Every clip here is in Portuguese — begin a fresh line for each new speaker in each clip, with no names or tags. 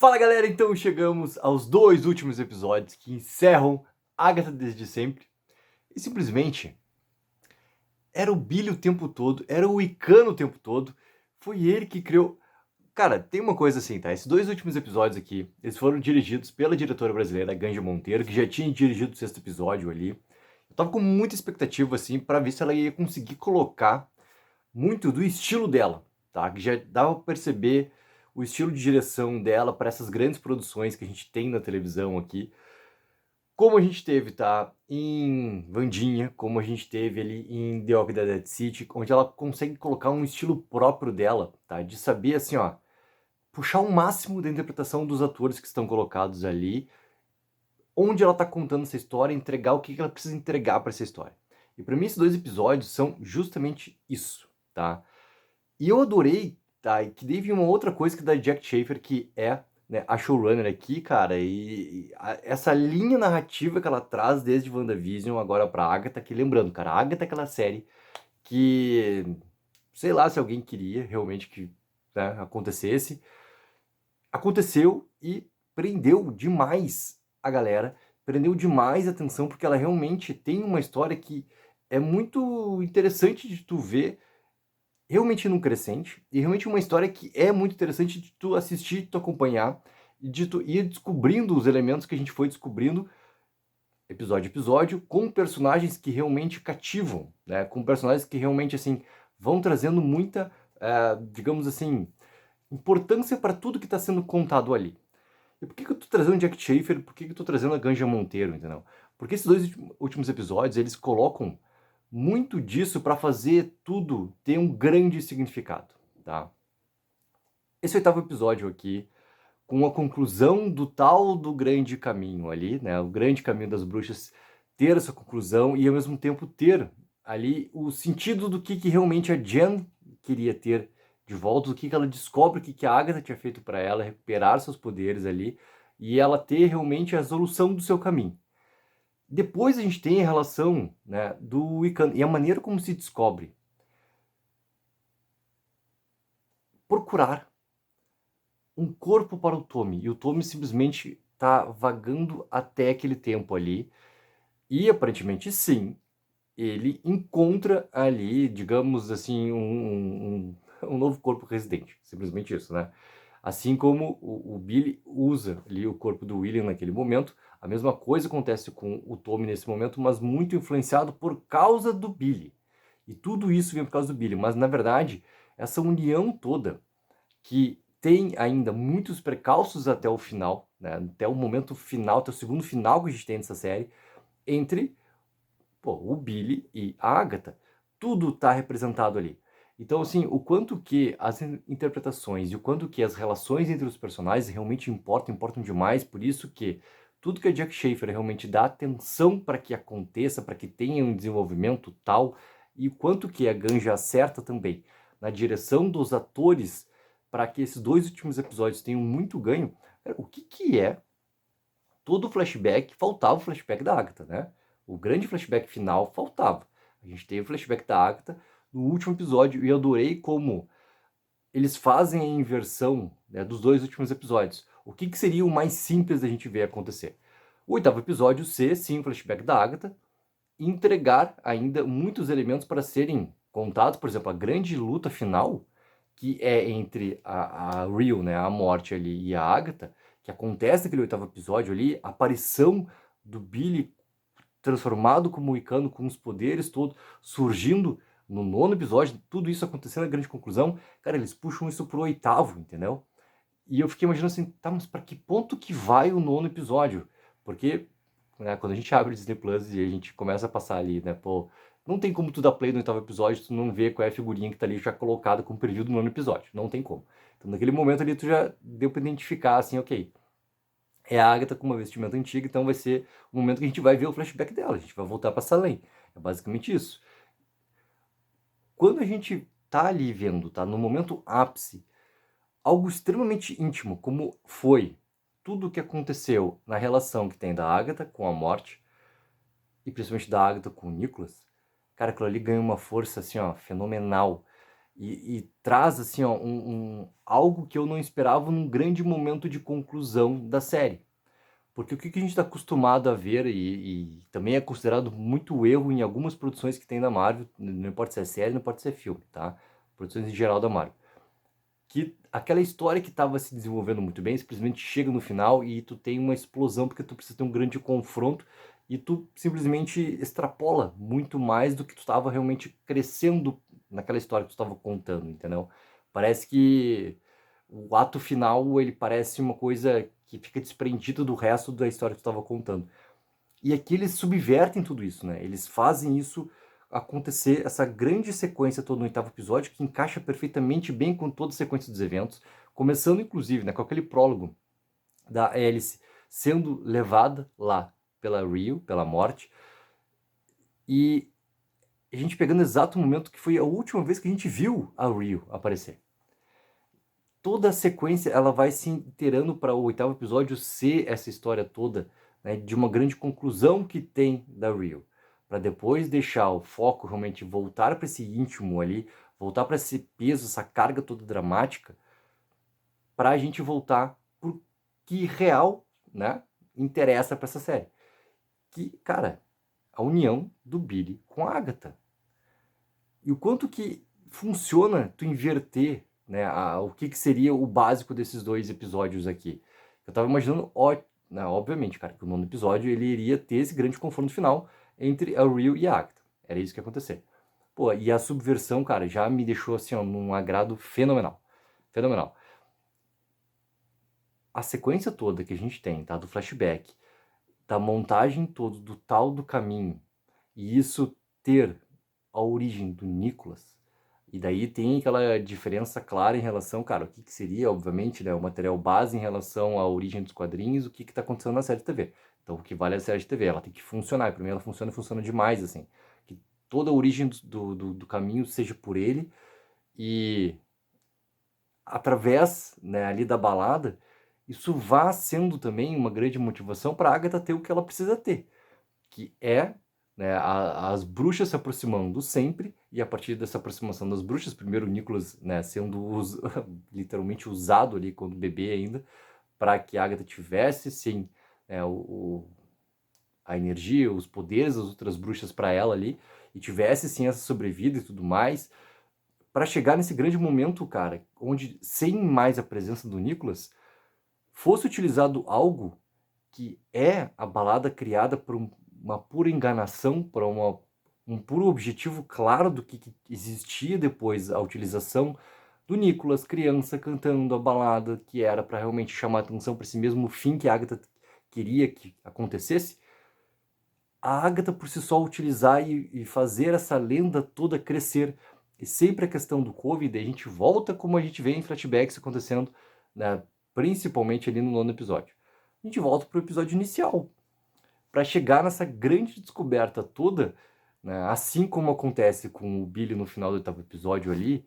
Fala galera, então chegamos aos dois últimos episódios que encerram Agatha desde sempre. E simplesmente era o Billy o tempo todo, era o Icano o tempo todo. Foi ele que criou. Cara, tem uma coisa assim, tá? Esses dois últimos episódios aqui, eles foram dirigidos pela diretora brasileira Ganja Monteiro, que já tinha dirigido o sexto episódio ali. Eu tava com muita expectativa, assim, pra ver se ela ia conseguir colocar muito do estilo dela, tá? Que já dava pra perceber o estilo de direção dela para essas grandes produções que a gente tem na televisão aqui. Como a gente teve, tá? Em Wandinha, como a gente teve ali em The Walking Dead City, onde ela consegue colocar um estilo próprio dela, tá? De saber, assim, ó, puxar o máximo da interpretação dos atores que estão colocados ali, onde ela tá contando essa história, entregar o que ela precisa entregar para essa história. E para mim esses dois episódios são justamente isso, tá? E eu adorei, tá? E que teve uma outra coisa que da Jack Schaefer, que é, né, a showrunner aqui, cara, essa linha narrativa que ela traz desde WandaVision agora pra Agatha, que lembrando, cara, a Agatha é aquela série que, sei lá se alguém queria realmente que, né, acontecesse, aconteceu e prendeu demais a galera, prendeu demais a atenção, porque ela realmente tem uma história que é muito interessante de tu ver, realmente num crescente, e realmente uma história que é muito interessante de tu assistir, de tu acompanhar, e de tu ir descobrindo os elementos que a gente foi descobrindo episódio a episódio, com personagens que realmente cativam, né? Com personagens que realmente, assim, vão trazendo muita, digamos assim, importância para tudo que está sendo contado ali. E por que eu tô trazendo o Jack Schaefer? Por que eu tô trazendo a Ganja Monteiro, entendeu? Porque esses dois últimos episódios, eles colocam muito disso para fazer tudo ter um grande significado, tá? Esse oitavo episódio aqui, com a conclusão do tal do grande caminho ali, né? O grande caminho das bruxas, ter essa conclusão e ao mesmo tempo ter ali o sentido do que realmente a Jen queria ter de volta, do que ela descobre, o que a Agatha tinha feito para ela, recuperar seus poderes ali e ela ter realmente a solução do seu caminho. Depois a gente tem a relação, né, do Wiccan e a maneira como se descobre. Procurar um corpo para o Tommy, e o Tommy simplesmente tá vagando até aquele tempo ali, e aparentemente sim, ele encontra ali, digamos assim, um novo corpo residente, simplesmente isso, né? Assim como o Billy usa ali o corpo do William naquele momento, a mesma coisa acontece com o Tommy nesse momento, mas muito influenciado por causa do Billy. E tudo isso vem por causa do Billy, mas na verdade, essa união toda que tem ainda muitos precalços até o final, né? Até o momento final, até o segundo final que a gente tem nessa série, entre o Billy e a Agatha. Tudo está representado ali. Então, assim, o quanto que as interpretações e o quanto que as relações entre os personagens realmente importam demais, por isso que tudo que a Jack Schaefer realmente dá atenção para que aconteça, para que tenha um desenvolvimento tal, e o quanto que a Ganja acerta também na direção dos atores para que esses dois últimos episódios tenham muito ganho. O que é todo o flashback? Faltava o flashback da Agatha, né? O grande flashback final faltava. A gente teve o flashback da Agatha no último episódio e eu adorei como eles fazem a inversão, né, dos dois últimos episódios. O que seria o mais simples da gente ver acontecer? O oitavo episódio ser, sim, o flashback da Agatha, e entregar ainda muitos elementos para serem contados, por exemplo, a grande luta final, que é entre a Real, né, a morte ali, e a Agatha, que acontece naquele oitavo episódio ali, a aparição do Billy transformado como Wicano, com os poderes todos surgindo no nono episódio, tudo isso acontecendo na grande conclusão, cara, eles puxam isso pro oitavo, entendeu? E eu fiquei imaginando assim, tá, mas pra que ponto que vai o nono episódio? Porque, né, quando a gente abre o Disney Plus e a gente começa a passar ali, né, pô, não tem como tu dar play no oitavo episódio, tu não vê qual é a figurinha que tá ali já colocada como preview do nono episódio, não tem como. Então naquele momento ali tu já deu pra identificar, assim, ok, é a Agatha com uma vestimenta antiga, então vai ser o momento que a gente vai ver o flashback dela, a gente vai voltar pra Salem. É basicamente isso. Quando a gente tá ali vendo, tá no momento ápice, algo extremamente íntimo, como foi tudo o que aconteceu na relação que tem da Agatha com a morte, e principalmente da Agatha com o Nicholas, cara, aquilo ali ganha uma força assim, ó, fenomenal. e traz, assim, ó, algo que eu não esperava num grande momento de conclusão da série. Porque o que a gente está acostumado a ver, e também é considerado muito erro em algumas produções que tem da Marvel, não importa se é série, não importa se é filme, tá? Produções em geral da Marvel. Que aquela história que estava se desenvolvendo muito bem, simplesmente chega no final e tu tem uma explosão porque tu precisa ter um grande confronto e tu simplesmente extrapola muito mais do que tu estava realmente crescendo naquela história que tu estava contando, entendeu? Parece que o ato final, ele parece uma coisa que fica desprendido do resto da história que tu estava contando. E aqui eles subvertem tudo isso, né? Eles fazem isso acontecer, essa grande sequência toda no oitavo episódio, que encaixa perfeitamente bem com toda a sequência dos eventos, começando inclusive, né, com aquele prólogo da Alice sendo levada lá pela Rio, pela morte, e a gente pegando o exato momento que foi a última vez que a gente viu a Rio aparecer. Toda a sequência ela vai se inteirando para o oitavo episódio ser essa história toda, né, de uma grande conclusão que tem da Rio, para depois deixar o foco realmente voltar para esse íntimo ali, voltar para esse peso, essa carga toda dramática, para a gente voltar pro que real, né, interessa para essa série. Que, cara, a união do Billy com a Agatha. E o quanto que funciona tu inverter, né, o que seria o básico desses dois episódios aqui. Eu tava imaginando, né, obviamente, cara, que o nono episódio ele iria ter esse grande confronto final entre a Rio e a Agatha. Era isso que ia acontecer. Pô, e a subversão, cara, já me deixou assim, ó, num agrado fenomenal. Fenomenal. A sequência toda que a gente tem, tá, do flashback, da montagem toda, do tal do caminho, e isso ter a origem do Nicholas. E daí tem aquela diferença clara em relação, cara, o que seria, obviamente, né, o material base em relação à origem dos quadrinhos, o que tá acontecendo na série de TV. Então, o que vale é a série de TV, ela tem que funcionar. E pra mim, ela funciona e funciona demais, assim. Que toda a origem do caminho seja por ele e através, né, ali da balada, isso vá sendo também uma grande motivação para Agatha ter o que ela precisa ter, que é, né, as bruxas se aproximando sempre, e a partir dessa aproximação das bruxas, primeiro o Nicholas, né, sendo literalmente usado ali quando bebê ainda, para que a Agatha tivesse, sim, né, a energia, os poderes das outras bruxas para ela ali, e tivesse, sim, essa sobrevida e tudo mais, para chegar nesse grande momento, cara, onde, sem mais a presença do Nicholas, fosse utilizado algo que é a balada criada por uma pura enganação, por um puro objetivo claro do que existia depois a utilização do Nicholas, criança, cantando a balada, que era para realmente chamar atenção para esse mesmo fim que a Agatha queria que acontecesse. A Agatha por si só utilizar e fazer essa lenda toda crescer. E sempre a questão do Covid, a gente volta como a gente vê em flashbacks acontecendo, né, principalmente ali no nono episódio. A gente volta para o episódio inicial, para chegar nessa grande descoberta toda, né, assim como acontece com o Billy no final do oitavo episódio ali,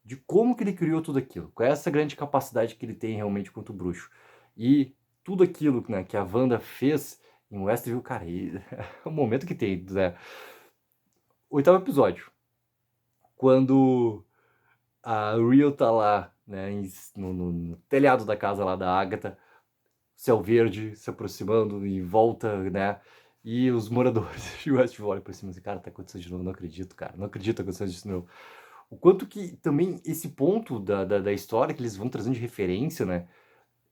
de como que ele criou tudo aquilo, qual é essa grande capacidade que ele tem realmente quanto bruxo. E tudo aquilo, né, que a Wanda fez em Westview, cara, é o momento que tem, né? Oitavo episódio, quando a Rio tá lá, né, no telhado da casa lá da Agatha, céu verde se aproximando em volta, né? E os moradores de Westview olham pra cima assim, cara, tá acontecendo de novo, não acredito, cara, não acredito que tá acontecendo isso de novo. O quanto que também esse ponto da história que eles vão trazendo de referência, né?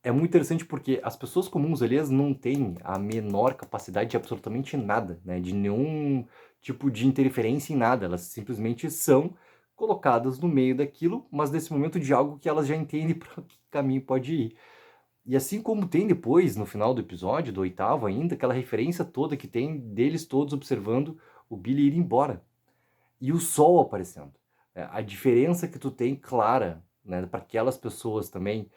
É muito interessante porque as pessoas comuns ali, elas não têm a menor capacidade de absolutamente nada, né? De nenhum tipo de interferência em nada. Elas simplesmente são colocadas no meio daquilo, mas nesse momento de algo que elas já entendem para que caminho pode ir. E assim como tem depois, no final do episódio, do oitavo ainda, aquela referência toda que tem deles todos observando o Billy ir embora. E o sol aparecendo. A diferença que tu tem clara, né, para aquelas pessoas também,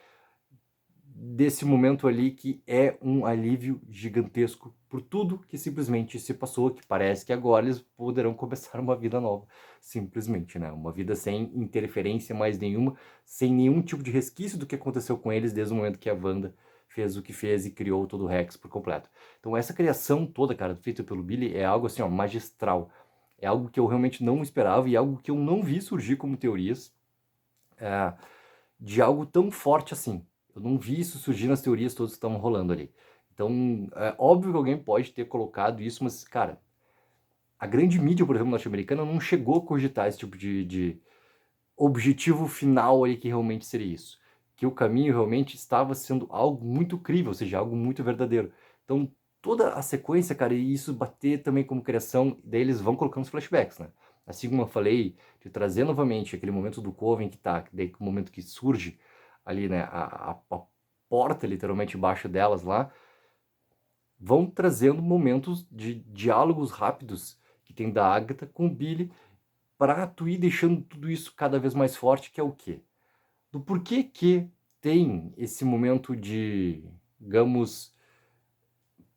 desse momento ali que é um alívio gigantesco por tudo que simplesmente se passou, que parece que agora eles poderão começar uma vida nova, simplesmente, né? Uma vida sem interferência mais nenhuma, sem nenhum tipo de resquício do que aconteceu com eles desde o momento que a Wanda fez o que fez e criou todo o Rex por completo. Então essa criação toda, cara, feita pelo Billy, é algo assim, ó, magistral. É algo que eu realmente não esperava e algo que eu não vi surgir como teorias. de algo tão forte assim. Eu não vi isso surgir nas teorias todas que estavam rolando ali. Então, é óbvio que alguém pode ter colocado isso, mas, cara, a grande mídia, por exemplo, norte-americana, não chegou a cogitar esse tipo de objetivo final ali que realmente seria isso. Que o caminho realmente estava sendo algo muito crível, ou seja, algo muito verdadeiro. Então, toda a sequência, cara, e isso bater também como criação, daí eles vão colocando os flashbacks, né? Assim como eu falei, de trazer novamente aquele momento do Coven que tá, daí o momento que surge ali, né, a porta literalmente embaixo delas lá, vão trazendo momentos de diálogos rápidos que tem da Agatha com o Billy para tu ir deixando tudo isso cada vez mais forte, que é o quê? Do porquê que tem esse momento de, digamos,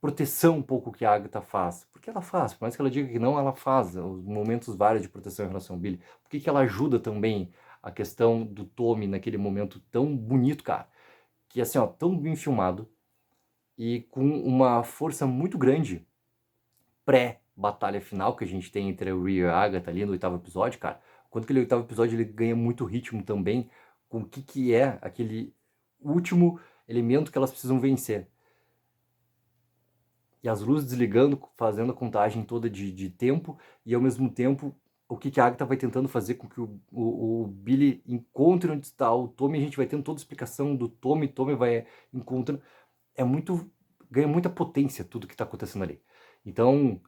proteção um pouco que a Agatha faz. Porque ela faz, por mais que ela diga que não, ela faz os momentos vários de proteção em relação ao Billy. Por que ela ajuda também a questão do Tommy naquele momento tão bonito, cara? Que assim, ó, tão bem filmado e com uma força muito grande pré-batalha final que a gente tem entre o Rhea e a Agatha ali no 8º episódio, cara. Quando aquele 8º episódio ele ganha muito ritmo também com o que é aquele último elemento que elas precisam vencer. E as luzes desligando, fazendo a contagem toda de tempo, e ao mesmo tempo o que a Agatha vai tentando fazer com que o Billy encontre onde está o Tommy, a gente vai tendo toda a explicação do Tommy vai encontrando, ganha muita potência tudo que está acontecendo ali. Então,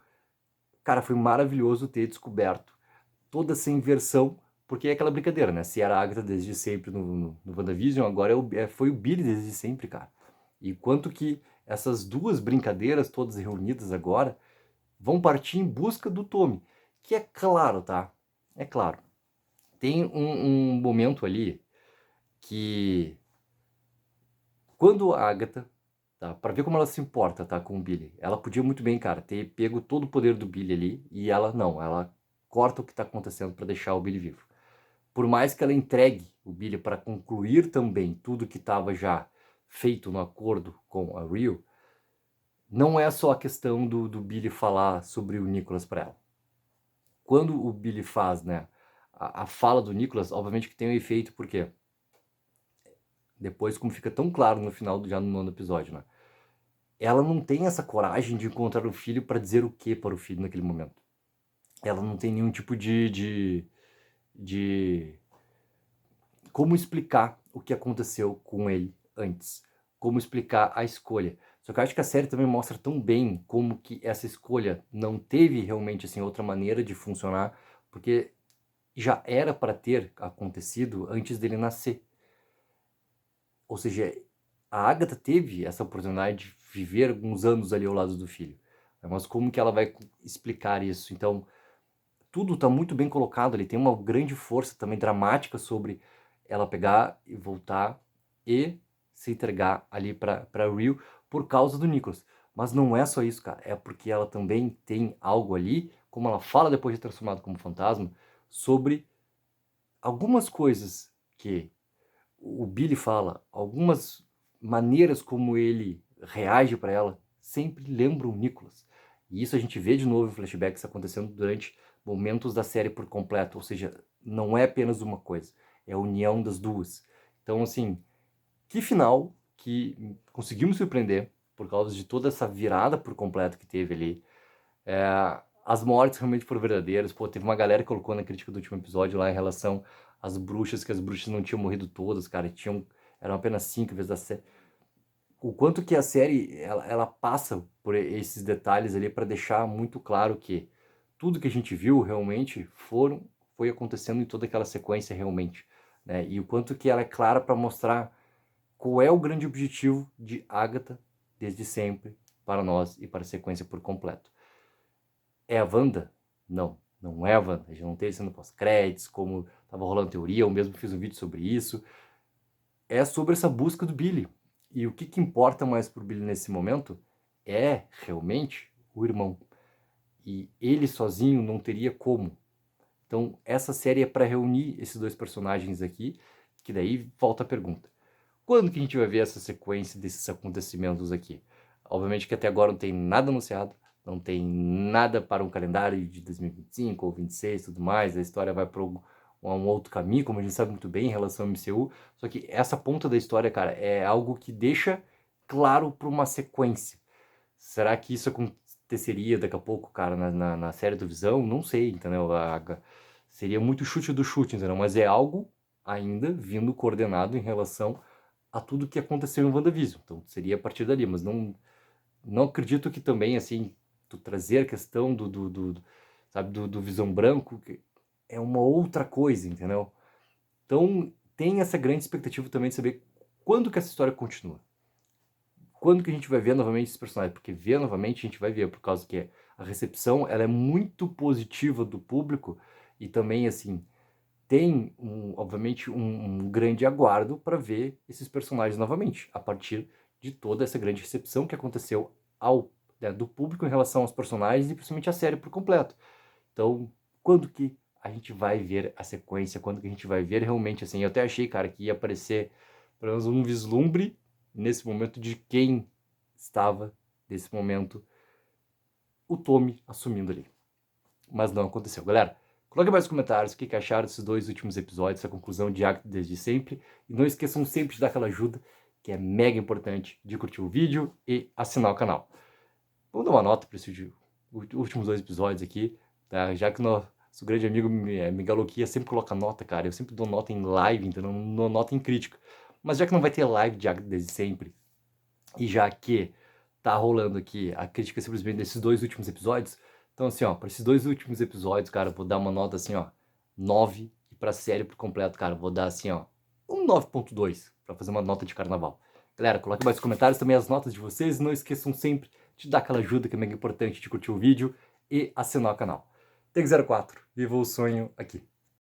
cara, foi maravilhoso ter descoberto toda essa inversão, porque é aquela brincadeira, né? Se era a Agatha desde sempre no WandaVision, agora foi o Billy desde sempre, cara. E quanto que essas duas brincadeiras todas reunidas agora vão partir em busca do Tommy. Que é claro, tá? É claro. Tem um momento ali que quando a Agatha, tá? Pra ver como ela se importa, tá? Com o Billy. Ela podia muito bem, cara, ter pego todo o poder do Billy ali e ela não. Ela corta o que tá acontecendo pra deixar o Billy vivo. Por mais que ela entregue o Billy para concluir também tudo que estava já feito no acordo com a Rio, não é só a questão do Billy falar sobre o Nicholas para ela. Quando o Billy faz, né, a fala do Nicholas, obviamente que tem um efeito, porque depois, como fica tão claro no final, já no 9º episódio, né, ela não tem essa coragem de encontrar o filho para dizer o que para o filho naquele momento. Ela não tem nenhum tipo de como explicar o que aconteceu com ele antes, como explicar a escolha. Só que eu acho que a série também mostra tão bem como que essa escolha não teve realmente assim outra maneira de funcionar, porque já era para ter acontecido antes dele nascer. Ou seja, a Agatha teve essa oportunidade de viver alguns anos ali ao lado do filho. Mas como que ela vai explicar isso? Então, tudo está muito bem colocado ali. Tem uma grande força também dramática sobre ela pegar e voltar e se entregar ali para Rio por causa do Nicholas. Mas não é só isso, cara. É porque ela também tem algo ali, como ela fala depois de transformado como fantasma, sobre algumas coisas que o Billy fala, algumas maneiras como ele reage para ela, sempre lembram o Nicholas. E isso a gente vê de novo em flashbacks acontecendo durante momentos da série por completo, ou seja, não é apenas uma coisa, é a união das duas. Então, assim, que final que conseguimos surpreender por causa de toda essa virada por completo que teve ali. As mortes realmente foram verdadeiras. Pô, teve uma galera que colocou na crítica do último episódio lá em relação às bruxas, que as bruxas não tinham morrido todas, cara, eram apenas 5 vezes da série. O quanto que a série ela passa por esses detalhes ali para deixar muito claro que tudo que a gente viu realmente foi acontecendo em toda aquela sequência realmente, né? E o quanto que ela é clara para mostrar qual é o grande objetivo de Agatha desde sempre para nós e para a sequência por completo. É a Wanda? Não, não é a Wanda. A gente não teve sendo pós-créditos, como estava rolando teoria, eu mesmo fiz um vídeo sobre isso. É sobre essa busca do Billy. E o que importa mais pro Billy nesse momento é realmente o irmão. E ele sozinho não teria como. Então, essa série é para reunir esses dois personagens aqui, que daí volta a pergunta. Quando que a gente vai ver essa sequência desses acontecimentos aqui? Obviamente que até agora não tem nada anunciado, não tem nada para um calendário de 2025 ou 26 e tudo mais, a história vai para um outro caminho, como a gente sabe muito bem em relação ao MCU, só que essa ponta da história, cara, é algo que deixa claro para uma sequência. Será que isso aconteceria daqui a pouco, cara, na série do Visão? Não sei, entendeu? Seria muito chute do chute, entendeu? Mas é algo ainda vindo coordenado em relação a tudo que aconteceu em WandaVision. Então seria a partir dali, mas não acredito que também, assim, tu trazer a questão sabe, do Visão Branco, que é uma outra coisa, entendeu? Então tem essa grande expectativa também de saber quando que essa história continua. Quando que a gente vai ver novamente esses personagens? Porque ver novamente a gente vai ver, por causa que a recepção ela é muito positiva do público e também, assim, tem, obviamente, um grande aguardo para ver esses personagens novamente, a partir de toda essa grande recepção que aconteceu do público em relação aos personagens e principalmente a série por completo. Então, quando que a gente vai ver a sequência? Quando que a gente vai ver realmente, assim, eu até achei, cara, que ia aparecer pelo menos um vislumbre nesse momento de quem estava, nesse momento, o Tommy assumindo ali. Mas não aconteceu. Galera, coloque mais nos comentários o que acharam desses 2 últimos episódios, essa conclusão de Agatha desde sempre. E não esqueçam sempre de dar aquela ajuda, que é mega importante, de curtir o vídeo e assinar o canal. Vamos dar uma nota para esses últimos 2 episódios aqui, tá? Já que nosso grande amigo Miguel Loquia sempre coloca nota, cara. Eu sempre dou nota em live, então não dou nota em crítica. Mas já que não vai ter live de Agatha desde sempre, e já que tá rolando aqui a crítica simplesmente desses 2 últimos episódios, então assim, ó, para esses 2 últimos episódios, cara, eu vou dar uma nota assim, ó, 9, e pra série por completo, cara, eu vou dar assim, ó, um 9.2, pra fazer uma nota de carnaval. Galera, coloque mais nos comentários também as notas de vocês, e não esqueçam sempre de dar aquela ajuda que é mega importante, de curtir o vídeo e assinar o canal. Tech04, viva o sonho aqui.